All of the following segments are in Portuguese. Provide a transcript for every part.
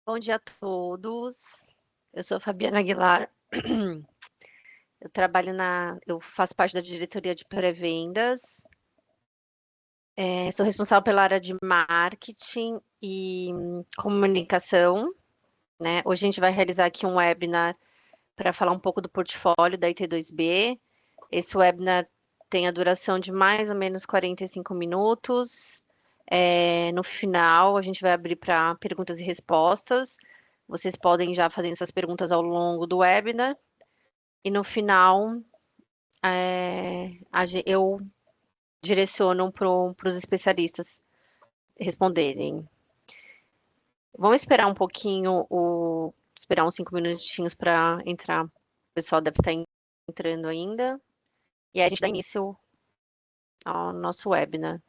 Bom dia a todos. Eu sou a Fabiana Aguilar. Eu faço parte da diretoria de pré-vendas. Sou responsável pela área de marketing e comunicação, né? Hoje a gente vai realizar aqui um webinar para falar um pouco do portfólio da IT2B. Esse webinar tem a duração de mais ou menos 45 minutos. No final, a gente vai abrir para perguntas e respostas. Vocês podem já fazer essas perguntas ao longo do webinar. E no final, eu direciono para os especialistas responderem. Vamos esperar um pouquinho, esperar uns 5 minutinhos para entrar. O pessoal deve estar entrando ainda. E aí a gente dá início ao nosso webinar.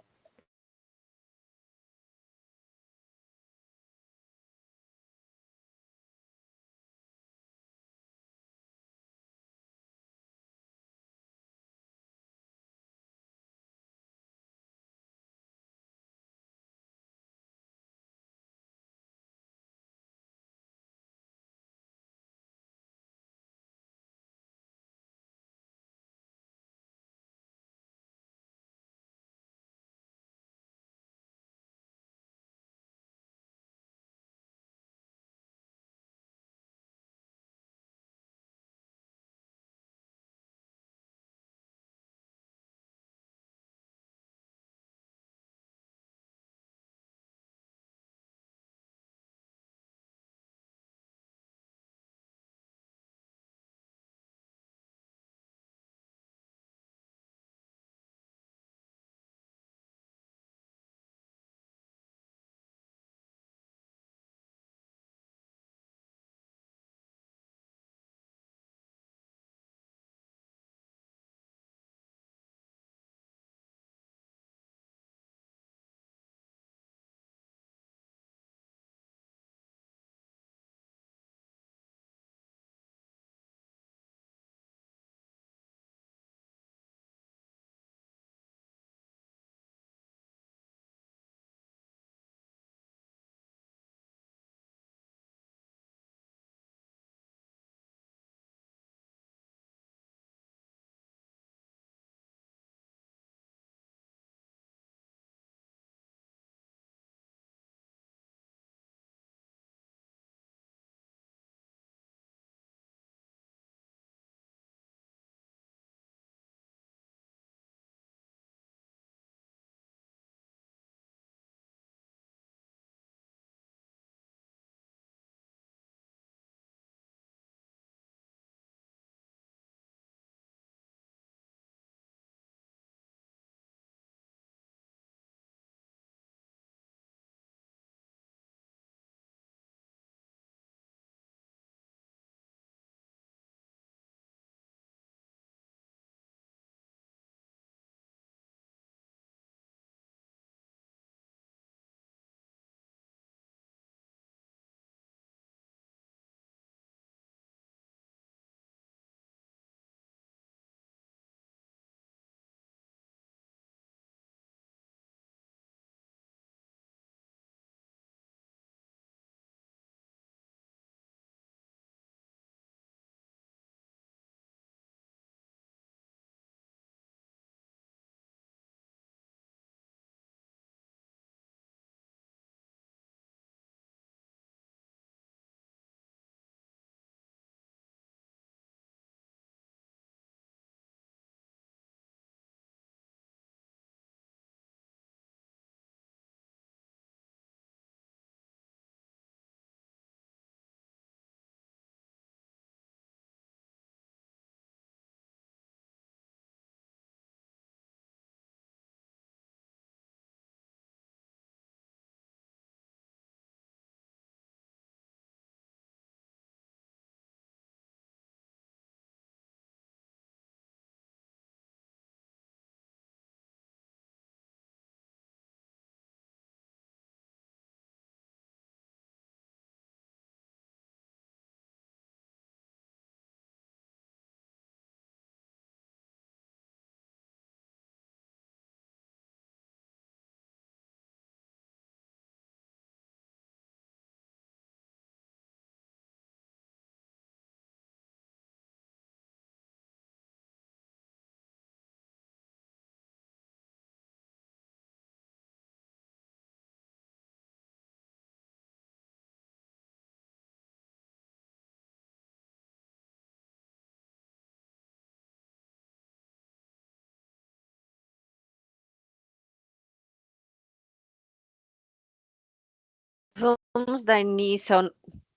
Vamos dar início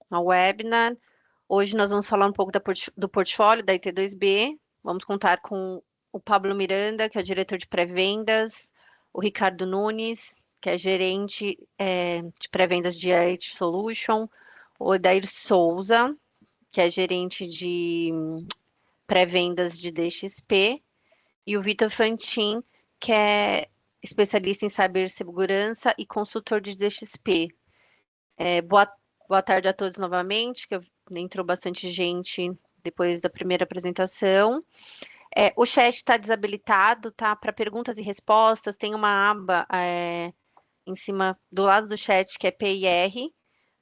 ao webinar. Hoje nós vamos falar um pouco do portfólio da IT2B. Vamos contar com o Pablo Miranda, que é o diretor de pré-vendas, o Ricardo Nunes, que é gerente de pré-vendas de IT Solution, o Odair Souza, que é gerente de pré-vendas de DXP, e o Vitor Fantin, que é especialista em cibersegurança e consultor de DXP. Boa tarde a todos novamente, que entrou bastante gente depois da primeira apresentação. O chat está desabilitado, tá? Para perguntas e respostas, tem uma aba em cima, do lado do chat, que é PIR.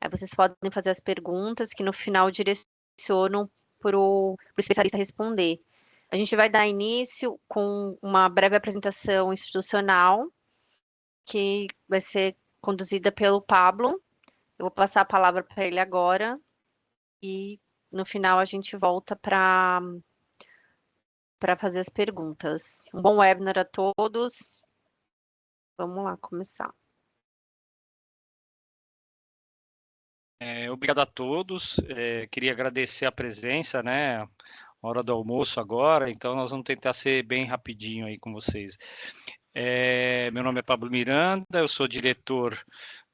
Aí vocês podem fazer as perguntas, que no final direcionam para o especialista responder. A gente vai dar início com uma breve apresentação institucional, que vai ser conduzida pelo Pablo. Eu vou passar a palavra para ele agora e no final a gente volta para fazer as perguntas. Um bom webinar a todos. Vamos lá começar. Obrigado a todos. Queria agradecer a presença, né? Hora do almoço agora, então nós vamos tentar ser bem rapidinho aí com vocês. Meu nome é Pablo Miranda, eu sou diretor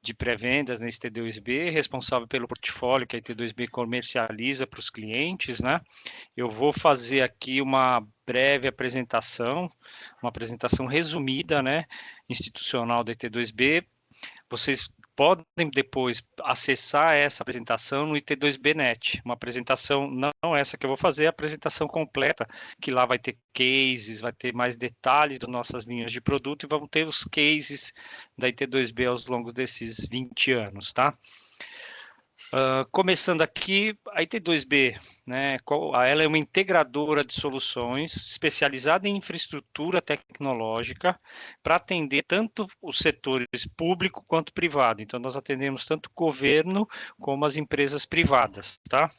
de pré-vendas na IT2B, responsável pelo portfólio que a IT2B comercializa para os clientes, né? Eu vou fazer aqui uma breve apresentação, uma apresentação resumida, né? Institucional da IT2B. Vocês podem depois acessar essa apresentação no IT2Bnet, uma apresentação, não essa que eu vou fazer, a apresentação completa, que lá vai ter cases, vai ter mais detalhes das nossas linhas de produto e vamos ter os cases da IT2B ao longo desses 20 anos, tá? Começando aqui, a IT2B, né, ela é uma integradora de soluções especializada em infraestrutura tecnológica para atender tanto os setores público quanto privado. Então, nós atendemos tanto o governo como as empresas privadas, tá?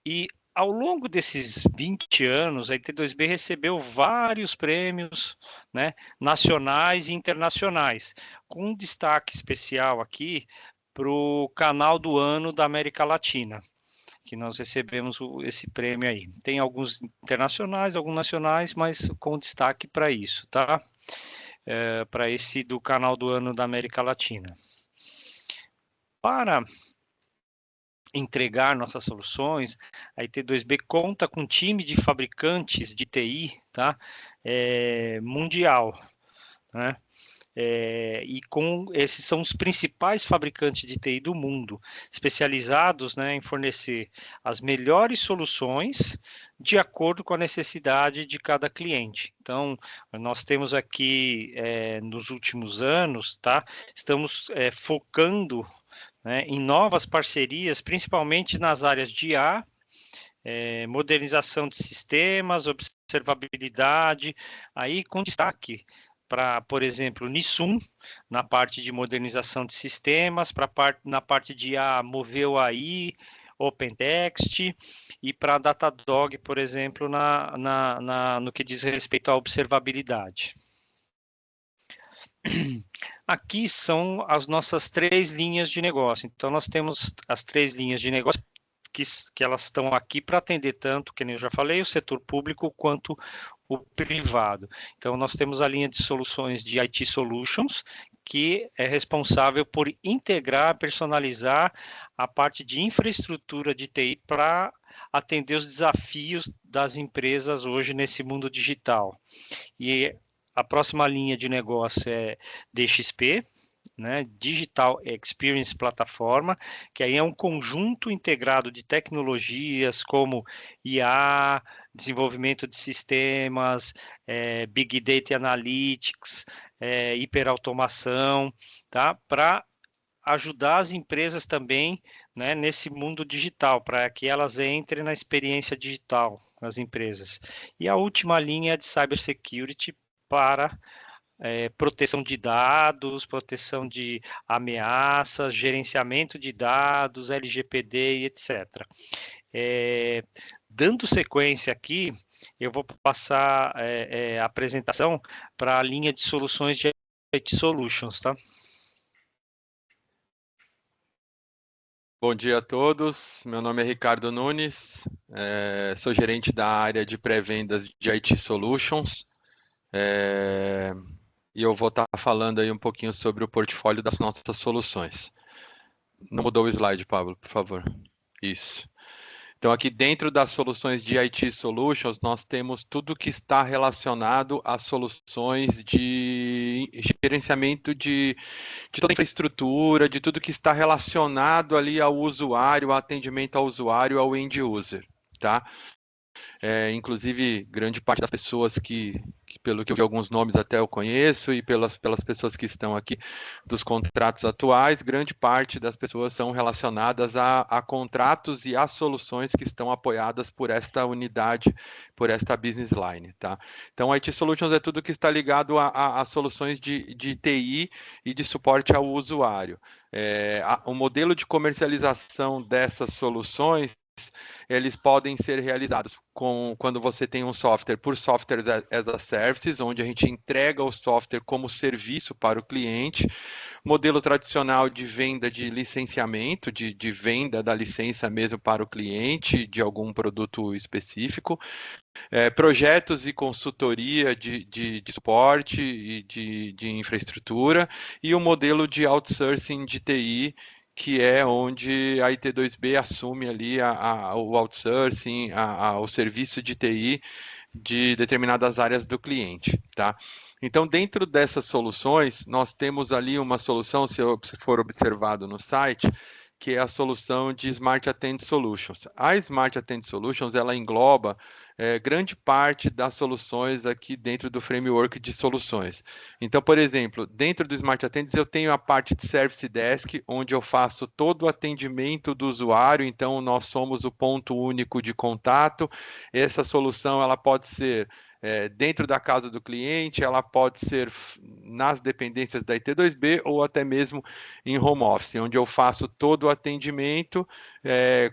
E ao longo desses 20 anos, a IT2B recebeu vários prêmios, né, nacionais e internacionais, com um destaque especial aqui para o Canal do Ano da América Latina, que nós recebemos esse prêmio aí. Tem alguns internacionais, alguns nacionais, mas com destaque para isso, tá? Para esse do Canal do Ano da América Latina. Para entregar nossas soluções, a IT2B conta com um time de fabricantes de TI, tá? Mundial, né? E esses são os principais fabricantes de TI do mundo, especializados, né, em fornecer as melhores soluções de acordo com a necessidade de cada cliente. Então, nós temos aqui, nos últimos anos, tá, estamos focando, né, em novas parcerias, principalmente nas áreas de IA, modernização de sistemas, observabilidade, aí com destaque para, por exemplo, Nisum, na parte de modernização de sistemas, na parte de Moveu AI, OpenText, e para Datadog, por exemplo, no que diz respeito à observabilidade. Aqui são as nossas 3 linhas de negócio. Então, nós temos as 3 linhas de negócio que elas estão aqui para atender tanto, que nem eu já falei, o setor público quanto o privado. Então, nós temos a linha de soluções de IT Solutions, que é responsável por integrar, personalizar a parte de infraestrutura de TI para atender os desafios das empresas hoje nesse mundo digital. E a próxima linha de negócio é DXP, né, Digital Experience Plataforma, que aí é um conjunto integrado de tecnologias como IA, desenvolvimento de sistemas, Big Data Analytics, hiperautomação, tá? Para ajudar as empresas também, né, nesse mundo digital, para que elas entrem na experiência digital nas empresas. E a última linha é de cybersecurity para proteção de dados, proteção de ameaças, gerenciamento de dados, LGPD e etc. Dando sequência aqui, eu vou passar a apresentação para a linha de soluções de IT Solutions, tá? Bom dia a todos, meu nome é Ricardo Nunes, sou gerente da área de pré-vendas de IT Solutions, e eu vou estar falando aí um pouquinho sobre o portfólio das nossas soluções. Não mudou o slide, Pablo, por favor. Isso. Então, aqui dentro das soluções de IT Solutions, nós temos tudo que está relacionado às soluções de gerenciamento de toda a infraestrutura, de tudo que está relacionado ali ao usuário, ao atendimento ao usuário, ao end user, tá? Inclusive, grande parte das pessoas pelo que eu vi alguns nomes até eu conheço, e pelas pessoas que estão aqui dos contratos atuais, grande parte das pessoas são relacionadas a contratos e a soluções que estão apoiadas por esta unidade, por esta business line, tá? Então, IT Solutions é tudo que está ligado a soluções de TI e de suporte ao usuário. O modelo de comercialização dessas soluções, eles podem ser realizados quando você tem um software por software as a services, onde a gente entrega o software como serviço para o cliente, modelo tradicional de venda de licenciamento, de venda da licença mesmo para o cliente de algum produto específico, projetos e consultoria de suporte e de infraestrutura, e o modelo de outsourcing de TI, que é onde a IT2B assume ali o outsourcing, o serviço de TI de determinadas áreas do cliente, tá? Então, dentro dessas soluções, nós temos ali uma solução, se for observado no site, que é a solução de Smart Attend Solutions. A Smart Attend Solutions, ela engloba grande parte das soluções aqui dentro do framework de soluções. Então, por exemplo, dentro do Smart Attendance eu tenho a parte de Service Desk, onde eu faço todo o atendimento do usuário, então nós somos o ponto único de contato. Essa solução ela pode ser dentro da casa do cliente, ela pode ser nas dependências da IT2B ou até mesmo em home office, onde eu faço todo o atendimento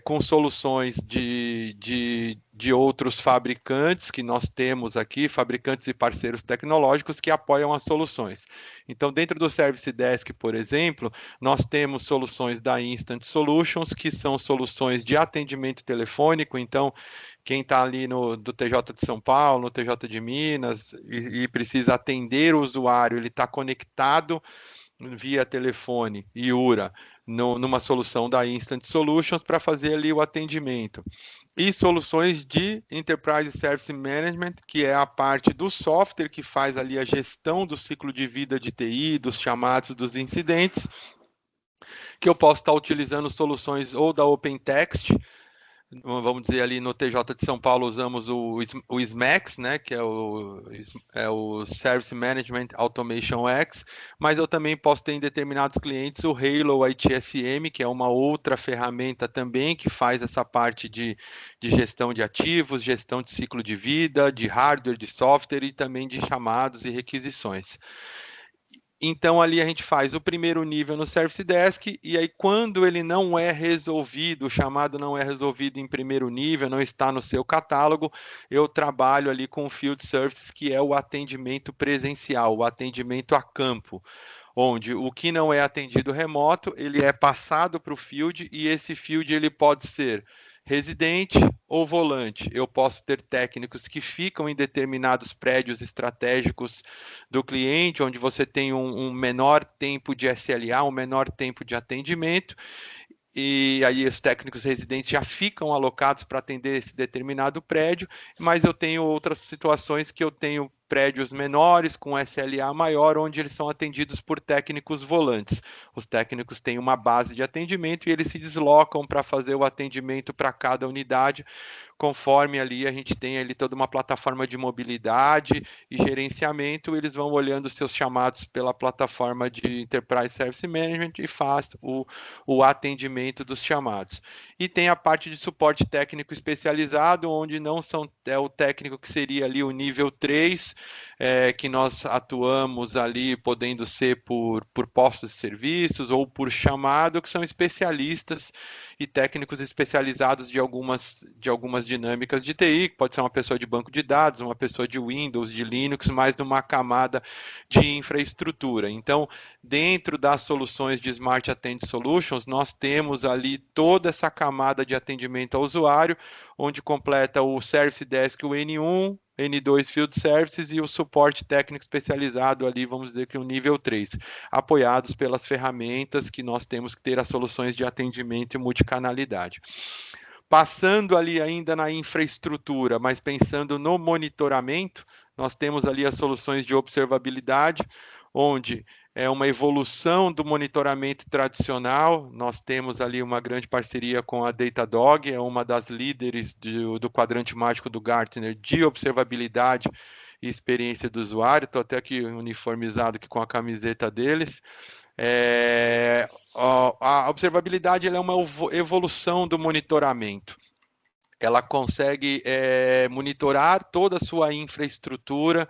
com soluções de outros fabricantes que nós temos aqui, fabricantes e parceiros tecnológicos que apoiam as soluções. Então, dentro do Service Desk, por exemplo, nós temos soluções da Instant Solutions, que são soluções de atendimento telefônico. Então, quem está ali do TJ de São Paulo, no TJ de Minas, e precisa atender o usuário, ele está conectado via telefone e URA numa solução da Instant Solutions para fazer ali o atendimento. E soluções de Enterprise Service Management, que é a parte do software que faz ali a gestão do ciclo de vida de TI, dos chamados, dos incidentes, que eu posso estar utilizando soluções ou da OpenText, vamos dizer ali no TJ de São Paulo usamos o SMAX, né, que é o Service Management Automation X, mas eu também posso ter em determinados clientes o Halo ITSM, que é uma outra ferramenta também que faz essa parte de gestão de ativos, gestão de ciclo de vida, de hardware, de software e também de chamados e requisições. Então, ali a gente faz o primeiro nível no Service Desk, e aí quando ele não é resolvido, o chamado não é resolvido em primeiro nível, não está no seu catálogo, eu trabalho ali com o Field Services, que é o atendimento presencial, o atendimento a campo, onde o que não é atendido remoto, ele é passado para o Field, e esse Field ele pode ser residente ou volante. Eu posso ter técnicos que ficam em determinados prédios estratégicos do cliente, onde você tem um menor tempo de SLA, um menor tempo de atendimento, e aí os técnicos residentes já ficam alocados para atender esse determinado prédio, mas eu tenho outras situações que eu tenho prédios menores, com SLA maior, onde eles são atendidos por técnicos volantes. Os técnicos têm uma base de atendimento e eles se deslocam para fazer o atendimento para cada unidade, conforme ali a gente tem ali toda uma plataforma de mobilidade e gerenciamento, eles vão olhando seus chamados pela plataforma de Enterprise Service Management e faz o atendimento dos chamados. E tem a parte de suporte técnico especializado, onde não são o técnico que seria ali o nível 3, que nós atuamos ali, podendo ser por postos de serviços ou por chamado, que são especialistas e técnicos especializados de algumas dinâmicas de TI, que pode ser uma pessoa de banco de dados, uma pessoa de Windows, de Linux, mais numa camada de infraestrutura. Então, dentro das soluções de Smart Attend Solutions, nós temos ali toda essa camada de atendimento ao usuário, onde completa o Service Desk, o N1, N2 Field Services e o suporte técnico especializado ali, vamos dizer que o nível 3, apoiados pelas ferramentas que nós temos que ter as soluções de atendimento e multicanalidade. Passando ali ainda na infraestrutura, mas pensando no monitoramento, nós temos ali as soluções de observabilidade, onde é uma evolução do monitoramento tradicional. Nós temos ali uma grande parceria com a Datadog, é uma das líderes do quadrante mágico do Gartner de observabilidade e experiência do usuário. Estou até aqui uniformizado aqui com a camiseta deles. A observabilidade ela é uma evolução do monitoramento. Ela consegue monitorar toda a sua infraestrutura,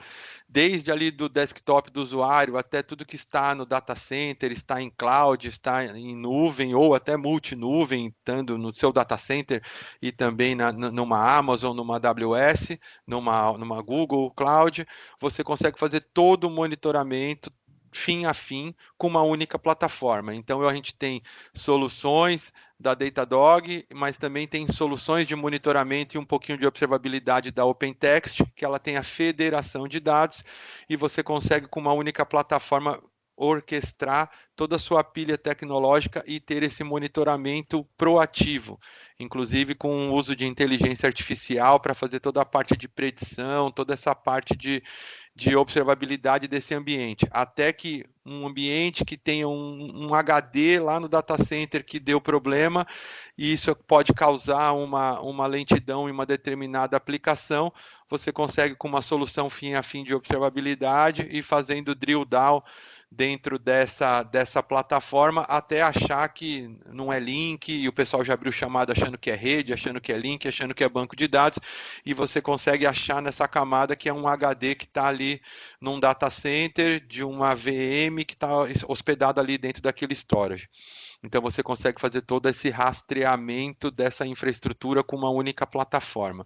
desde ali do desktop do usuário até tudo que está no data center, está em cloud, está em nuvem ou até multinuvem, estando no seu data center e também numa Amazon, numa AWS, numa Google Cloud. Você consegue fazer todo o monitoramento fim a fim com uma única plataforma. Então a gente tem soluções da Datadog, mas também tem soluções de monitoramento e um pouquinho de observabilidade da OpenText, que ela tem a federação de dados e você consegue com uma única plataforma orquestrar toda a sua pilha tecnológica e ter esse monitoramento proativo, inclusive com o uso de inteligência artificial para fazer toda a parte de predição, toda essa parte de observabilidade desse ambiente, até que um ambiente que tenha um HD lá no data center que deu problema, e isso pode causar uma lentidão em uma determinada aplicação, você consegue com uma solução fim a fim de observabilidade e fazendo drill down dentro dessa plataforma até achar que não é link e o pessoal já abriu chamada achando que é rede, achando que é link, achando que é banco de dados e você consegue achar nessa camada que é um HD que está ali num data center de uma VM que está hospedado ali dentro daquele storage. Então você consegue fazer todo esse rastreamento dessa infraestrutura com uma única plataforma.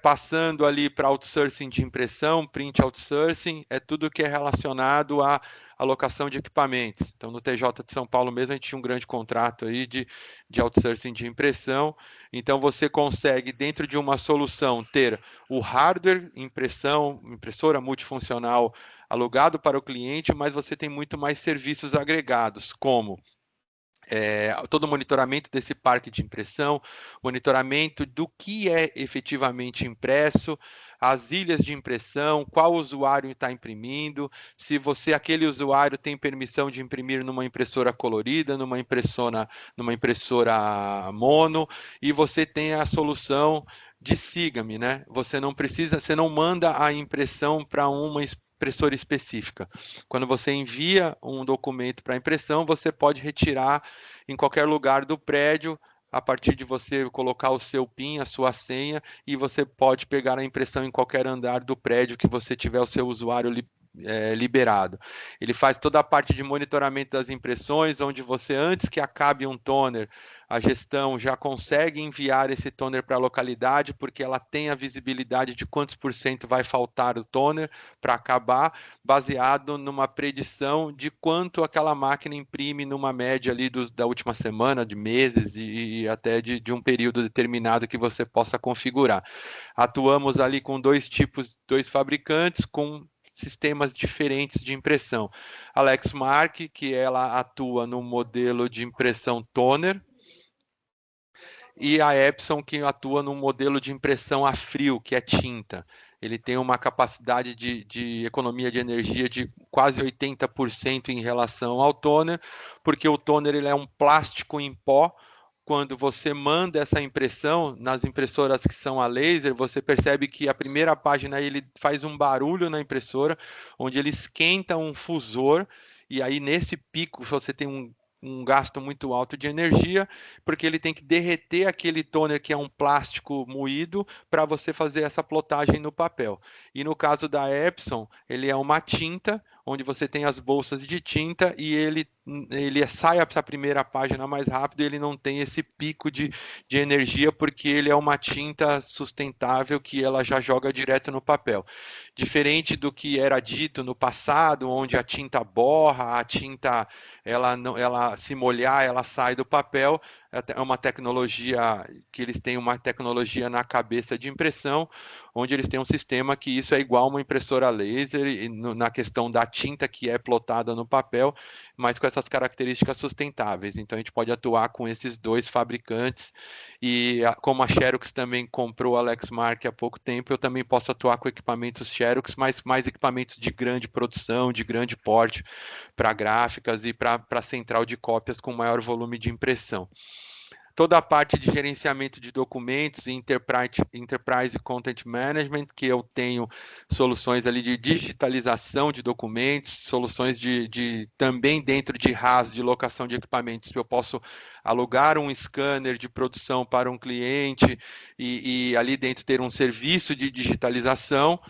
Passando ali para outsourcing de impressão, print outsourcing, é tudo que é relacionado à alocação de equipamentos. Então, no TJ de São Paulo mesmo, a gente tinha um grande contrato aí de outsourcing de impressão. Então, você consegue, dentro de uma solução, ter o hardware, impressora multifuncional alugado para o cliente, mas você tem muito mais serviços agregados, como todo o monitoramento desse parque de impressão, monitoramento do que é efetivamente impresso, as ilhas de impressão, qual usuário está imprimindo, se aquele usuário tem permissão de imprimir numa impressora colorida, numa impressora mono, e você tem a solução de SIGAM, né? Você não manda a impressão para uma impressora específica. Quando você envia um documento para impressão, você pode retirar em qualquer lugar do prédio, a partir de você colocar o seu PIN, a sua senha, e você pode pegar a impressão em qualquer andar do prédio que você tiver o seu usuário liberado. Ele faz toda a parte de monitoramento das impressões, onde você, antes que acabe um toner, a gestão já consegue enviar esse toner para a localidade, porque ela tem a visibilidade de quantos % vai faltar o toner para acabar, baseado numa predição de quanto aquela máquina imprime numa média ali da última semana, de meses e até de um período determinado que você possa configurar. Atuamos ali com dois fabricantes, com sistemas diferentes de impressão. A Lexmark, que ela atua no modelo de impressão toner, e a Epson, que atua no modelo de impressão a frio, que é tinta. Ele tem uma capacidade de economia de energia de quase 80% em relação ao toner, porque o toner ele é um plástico em pó. Quando você manda essa impressão nas impressoras que são a laser, você percebe que a primeira página ele faz um barulho na impressora, onde ele esquenta um fusor, e aí nesse pico você tem um gasto muito alto de energia, porque ele tem que derreter aquele toner que é um plástico moído para você fazer essa plotagem no papel. E no caso da Epson, ele é uma tinta, onde você tem as bolsas de tinta e ele sai essa primeira página mais rápido e ele não tem esse pico de energia, porque ele é uma tinta sustentável que ela já joga direto no papel. Diferente do que era dito no passado, onde a tinta borra, a tinta, ela se molhar, ela sai do papel. É uma tecnologia que eles têm uma tecnologia na cabeça de impressão, onde eles têm um sistema que isso é igual a uma impressora laser na questão da tinta que é plotada no papel, mas com essas características sustentáveis. Então a gente pode atuar com esses dois fabricantes e como a Xerox também comprou a Lexmark há pouco tempo, eu também posso atuar com equipamentos Xerox, mas mais equipamentos de grande produção, de grande porte para gráficas e para central de cópias com maior volume de impressão. Toda a parte de gerenciamento de documentos e Enterprise Content Management, que eu tenho soluções ali de digitalização de documentos, soluções também dentro de RAS, de locação de equipamentos, que eu posso alugar um scanner de produção para um cliente e ali dentro ter um serviço de digitalização.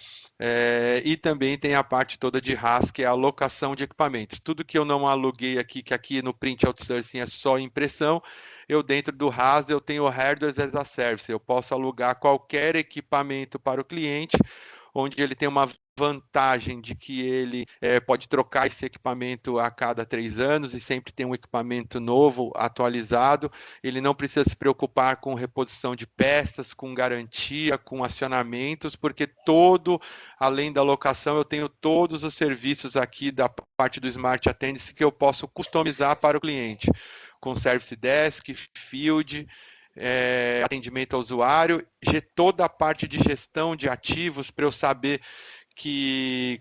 E também tem a parte toda de RAS, que é a alocação de equipamentos. Tudo que eu não aluguei aqui, que aqui no Print Outsourcing é só impressão, eu dentro do RAS eu tenho o Hardware as a Service. Eu posso alugar qualquer equipamento para o cliente, onde ele tem uma vantagem de que ele pode trocar esse equipamento a cada 3 anos e sempre tem um equipamento novo, atualizado. Ele não precisa se preocupar com reposição de peças, com garantia, com acionamentos, porque além da locação, eu tenho todos os serviços aqui da parte do Smart Attendance que eu posso customizar para o cliente, com Service Desk, Field, atendimento ao usuário, toda a parte de gestão de ativos para eu saber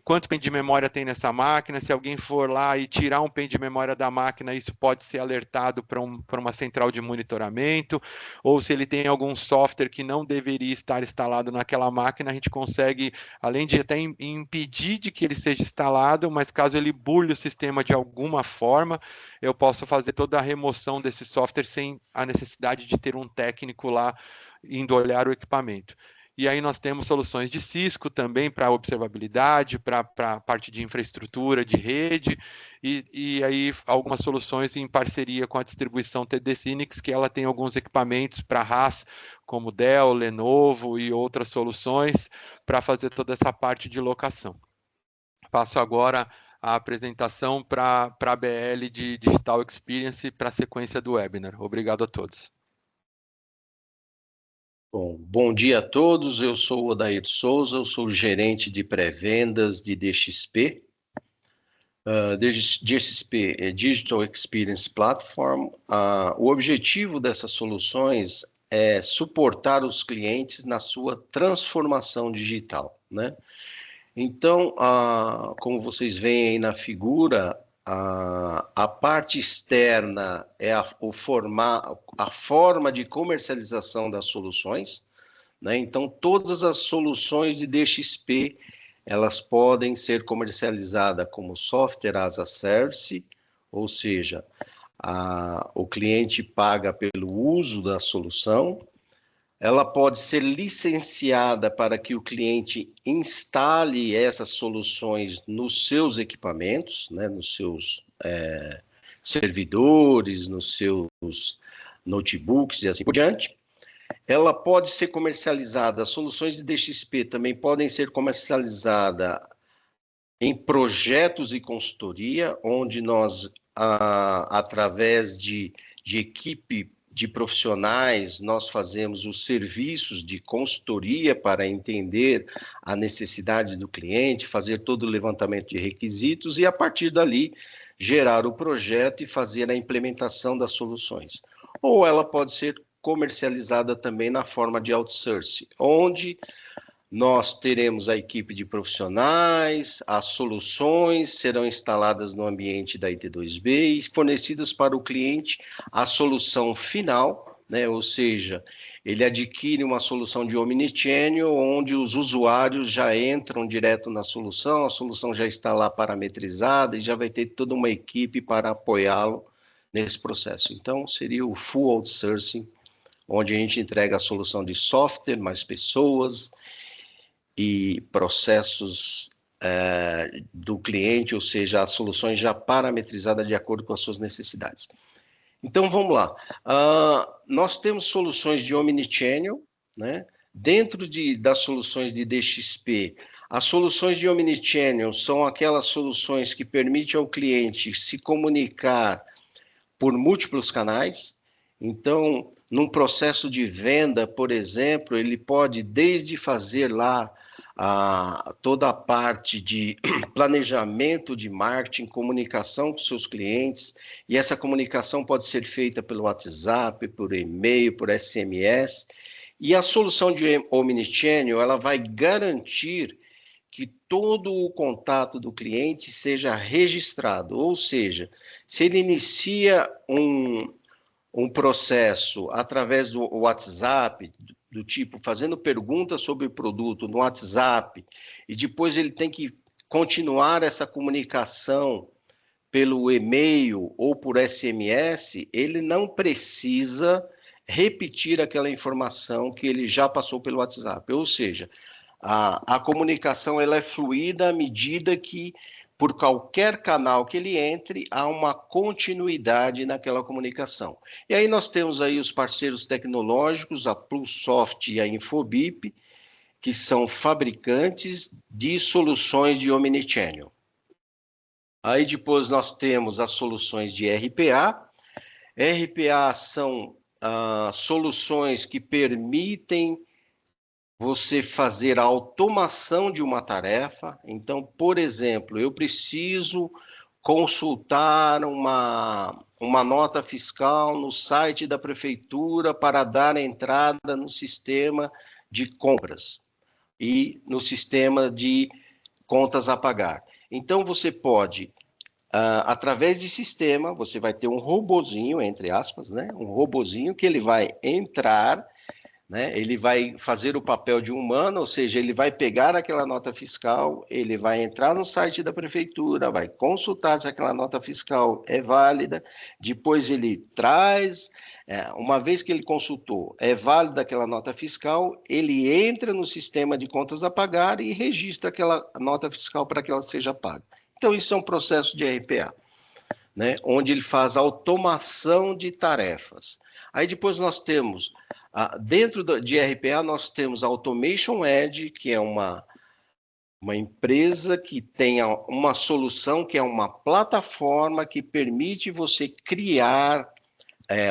quanto pen de memória tem nessa máquina. Se alguém for lá e tirar um pen de memória da máquina, isso pode ser alertado para uma central de monitoramento, ou se ele tem algum software que não deveria estar instalado naquela máquina, a gente consegue, além de até impedir de que ele seja instalado, mas caso ele burle o sistema de alguma forma, eu posso fazer toda a remoção desse software sem a necessidade de ter um técnico lá indo olhar o equipamento. E aí nós temos soluções de Cisco também para observabilidade, para a parte de infraestrutura, de rede, e aí algumas soluções em parceria com a distribuição TD Synnex, que ela tem alguns equipamentos para RAS, como Dell, Lenovo e outras soluções, para fazer toda essa parte de locação. Passo agora a apresentação para a BL de Digital Experience para a sequência do webinar. Obrigado a todos. Bom dia a todos, eu sou o Odair Souza, eu sou gerente de pré-vendas de DXP. DXP é Digital Experience Platform. O objetivo dessas soluções é suportar os clientes na sua transformação digital, né? Então, como vocês veem aí na figura, a parte externa é a forma de comercialização das soluções, né? Então, todas as soluções de DXP, elas podem ser comercializadas como software as a service, ou seja, o cliente paga pelo uso da solução. Ela pode ser licenciada para que o cliente instale essas soluções nos seus equipamentos, né, nos seus servidores, nos seus notebooks e assim por diante. Ela pode ser comercializada, as soluções de DXP também podem ser comercializadas em projetos e consultoria, onde nós, através de equipe de profissionais, nós fazemos os serviços de consultoria para entender a necessidade do cliente, fazer todo o levantamento de requisitos e, a partir dali, gerar o projeto e fazer a implementação das soluções. Ou ela pode ser comercializada também na forma de outsourcing, onde nós teremos a equipe de profissionais, as soluções serão instaladas no ambiente da IT2B e fornecidas para o cliente a solução final, né? Ou seja, ele adquire uma solução de omnichannel, onde os usuários já entram direto na solução, a solução já está lá parametrizada e já vai ter toda uma equipe para apoiá-lo nesse processo. Então, seria o full outsourcing, onde a gente entrega a solução de software, mais pessoas e processos do cliente, ou seja, as soluções já parametrizadas de acordo com as suas necessidades. Então, vamos lá. Nós temos soluções de omnichannel, né? Dentro das soluções de DXP, as soluções de omnichannel são aquelas soluções que permitem ao cliente se comunicar por múltiplos canais. Então, num processo de venda, por exemplo, ele pode desde fazer lá toda a parte de planejamento de marketing, comunicação com seus clientes, e essa comunicação pode ser feita pelo WhatsApp, por e-mail, por SMS, e a solução de omnichannel, ela vai garantir que todo o contato do cliente seja registrado, ou seja, se ele inicia um processo através do WhatsApp, do tipo fazendo perguntas sobre o produto no WhatsApp, e depois ele tem que continuar essa comunicação pelo e-mail ou por SMS, ele não precisa repetir aquela informação que ele já passou pelo WhatsApp. Ou seja, a comunicação ela é fluida à medida que, por qualquer canal que ele entre, há uma continuidade naquela comunicação. E aí nós temos aí os parceiros tecnológicos, a Plusoft e a Infobip, que são fabricantes de soluções de omnichannel. Aí depois nós temos as soluções de RPA. RPA são soluções que permitem você fazer a automação de uma tarefa. Então, por exemplo, eu preciso consultar uma nota fiscal no site da prefeitura para dar entrada no sistema de compras e no sistema de contas a pagar. Então, você pode, através de sistema, você vai ter um robozinho, entre aspas, né? Um robozinho que ele vai entrar, né? Ele vai fazer o papel de um humano, ou seja, ele vai pegar aquela nota fiscal, ele vai entrar no site da prefeitura, vai consultar se aquela nota fiscal é válida, depois ele traz, uma vez que ele consultou, é válida aquela nota fiscal, ele entra no sistema de contas a pagar e registra aquela nota fiscal para que ela seja paga. Então, isso é um processo de RPA, né? Onde ele faz automação de tarefas. Aí depois nós temos, dentro de RPA, nós temos a Automation Edge, que é uma empresa que tem uma solução, que é uma plataforma que permite você criar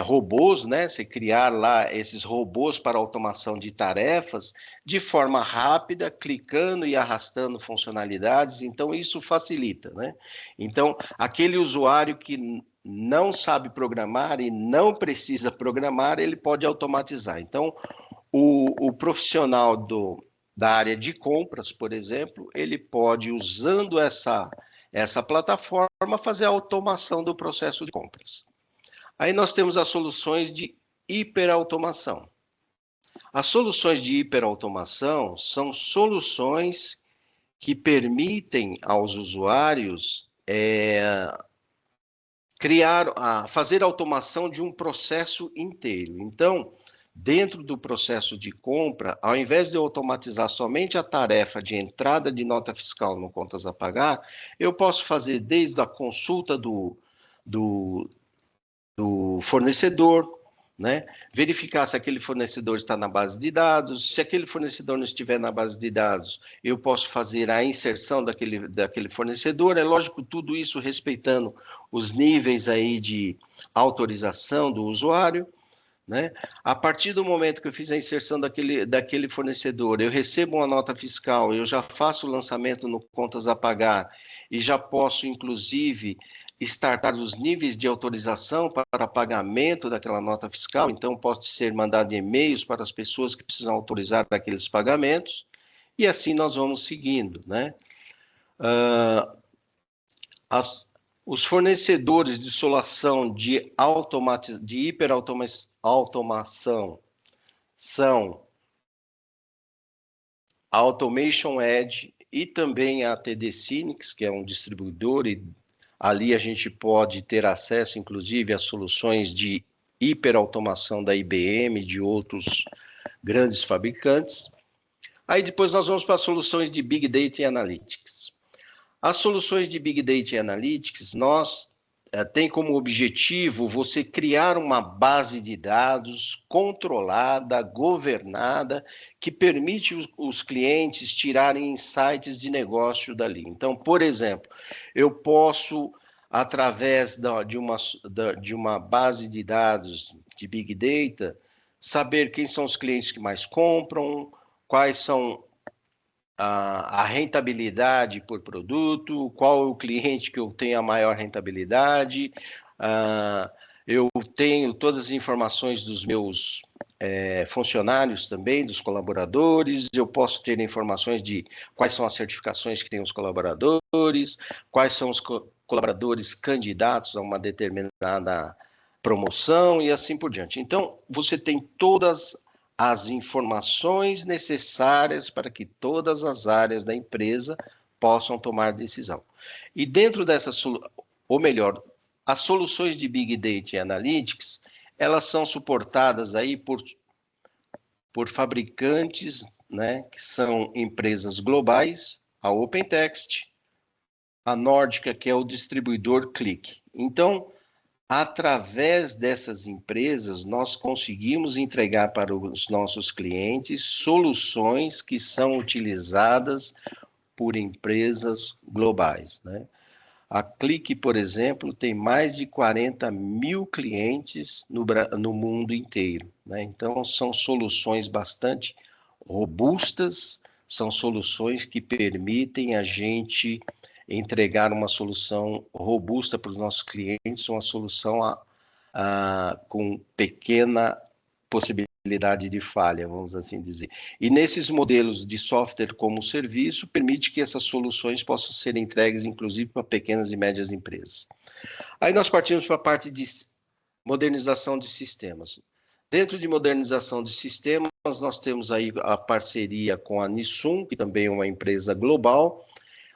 robôs, né? Você criar lá esses robôs para automação de tarefas de forma rápida, clicando e arrastando funcionalidades. Então, isso facilita, né? Então, aquele usuário que não sabe programar e não precisa programar, ele pode automatizar. Então, o profissional da área de compras, por exemplo, ele pode, usando essa plataforma, fazer a automação do processo de compras. Aí nós temos as soluções de hiperautomação. As soluções de hiperautomação são soluções que permitem aos usuários fazer a automação de um processo inteiro. Então, dentro do processo de compra, ao invés de eu automatizar somente a tarefa de entrada de nota fiscal no contas a pagar, eu posso fazer desde a consulta do fornecedor, né? Verificar se aquele fornecedor está na base de dados. Se aquele fornecedor não estiver na base de dados, eu posso fazer a inserção daquele fornecedor. É lógico, tudo isso respeitando os níveis aí de autorização do usuário, né? A partir do momento que eu fiz a inserção daquele fornecedor, eu recebo uma nota fiscal, eu já faço o lançamento no contas a pagar e já posso, inclusive, startar os níveis de autorização para pagamento daquela nota fiscal. Então, pode ser mandado e-mails para as pessoas que precisam autorizar aqueles pagamentos, e assim nós vamos seguindo, né? Os fornecedores de solução de hiperautomação são a Automation Edge e também a TD Synnex, que é um distribuidor Ali a gente pode ter acesso, inclusive, a soluções de hiperautomação da IBM, de outros grandes fabricantes. Aí depois nós vamos para as soluções de Big Data e Analytics. As soluções de Big Data e Analytics, nós tem como objetivo você criar uma base de dados controlada, governada, que permite os clientes tirarem insights de negócio dali. Então, por exemplo, eu posso, através de uma base de dados de Big Data, saber quem são os clientes que mais compram, quais são a rentabilidade por produto, qual é o cliente que eu tenho a maior rentabilidade, eu tenho todas as informações dos meus funcionários também, dos colaboradores, eu posso ter informações de quais são as certificações que tem os colaboradores, quais são os colaboradores candidatos a uma determinada promoção e assim por diante. Então, você tem todas as informações necessárias para que todas as áreas da empresa possam tomar decisão. E dentro dessa, ou melhor, as soluções de Big Data e Analytics, elas são suportadas aí por fabricantes, né, que são empresas globais, a OpenText, a Nórdica, que é o distribuidor Qlik. Então, através dessas empresas, nós conseguimos entregar para os nossos clientes soluções que são utilizadas por empresas globais, né? A Qlik, por exemplo, tem mais de 40 mil clientes no mundo inteiro, né? Então, são soluções bastante robustas, são soluções que permitem a gente entregar uma solução robusta para os nossos clientes, uma solução com pequena possibilidade de falha, vamos assim dizer. E nesses modelos de software como serviço, permite que essas soluções possam ser entregues, inclusive, para pequenas e médias empresas. Aí nós partimos para a parte de modernização de sistemas. Dentro de modernização de sistemas, nós temos aí a parceria com a Nissun, que também é uma empresa global.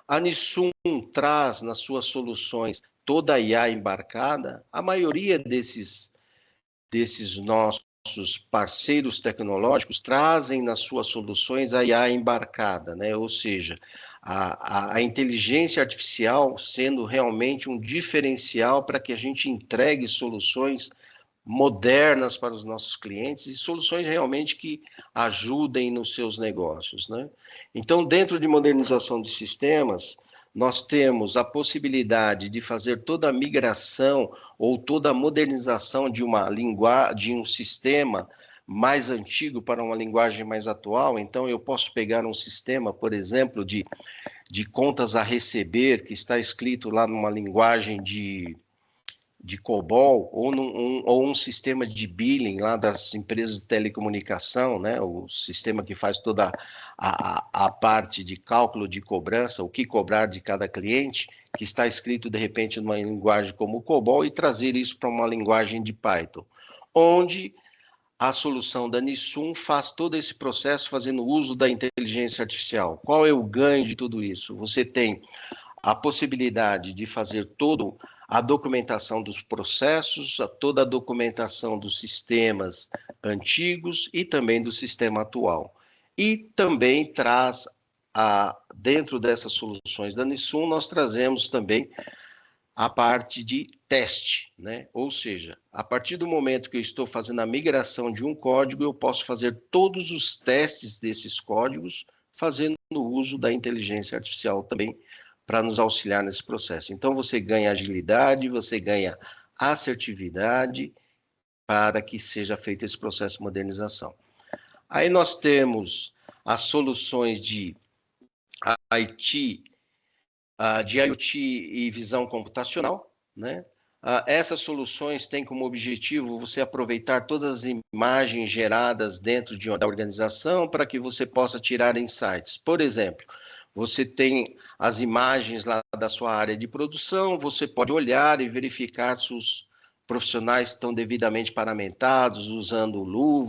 A Nissun traz nas suas soluções toda a IA embarcada. A maioria desses nossos parceiros tecnológicos trazem nas suas soluções a IA embarcada, né? Ou seja, a inteligência artificial sendo realmente um diferencial para que a gente entregue soluções modernas para os nossos clientes e soluções realmente que ajudem nos seus negócios, né? Então, dentro de modernização de sistemas, nós temos a possibilidade de fazer toda a migração ou toda a modernização de de um sistema mais antigo para uma linguagem mais atual. Então, eu posso pegar um sistema, por exemplo, de contas a receber, que está escrito lá numa linguagem de COBOL, ou um sistema de billing lá das empresas de telecomunicação, né? O sistema que faz toda a parte de cálculo de cobrança, o que cobrar de cada cliente, que está escrito, de repente, numa linguagem como o COBOL, e trazer isso para uma linguagem de Python, onde a solução da Nissun faz todo esse processo fazendo uso da inteligência artificial. Qual é o ganho de tudo isso? Você tem a possibilidade de fazer toda a documentação dos processos, toda a documentação dos sistemas antigos e também do sistema atual. E também traz, dentro dessas soluções da Nissun, nós trazemos também a parte de teste, né? Ou seja, a partir do momento que eu estou fazendo a migração de um código, eu posso fazer todos os testes desses códigos, fazendo uso da inteligência artificial também, para nos auxiliar nesse processo. Então, você ganha agilidade, você ganha assertividade para que seja feito esse processo de modernização. Aí nós temos as soluções de IT, de IoT e visão computacional, né? Essas soluções têm como objetivo você aproveitar todas as imagens geradas dentro da organização para que você possa tirar insights. Por exemplo, você tem as imagens lá da sua área de produção, você pode olhar e verificar se os profissionais estão devidamente paramentados, usando luvas,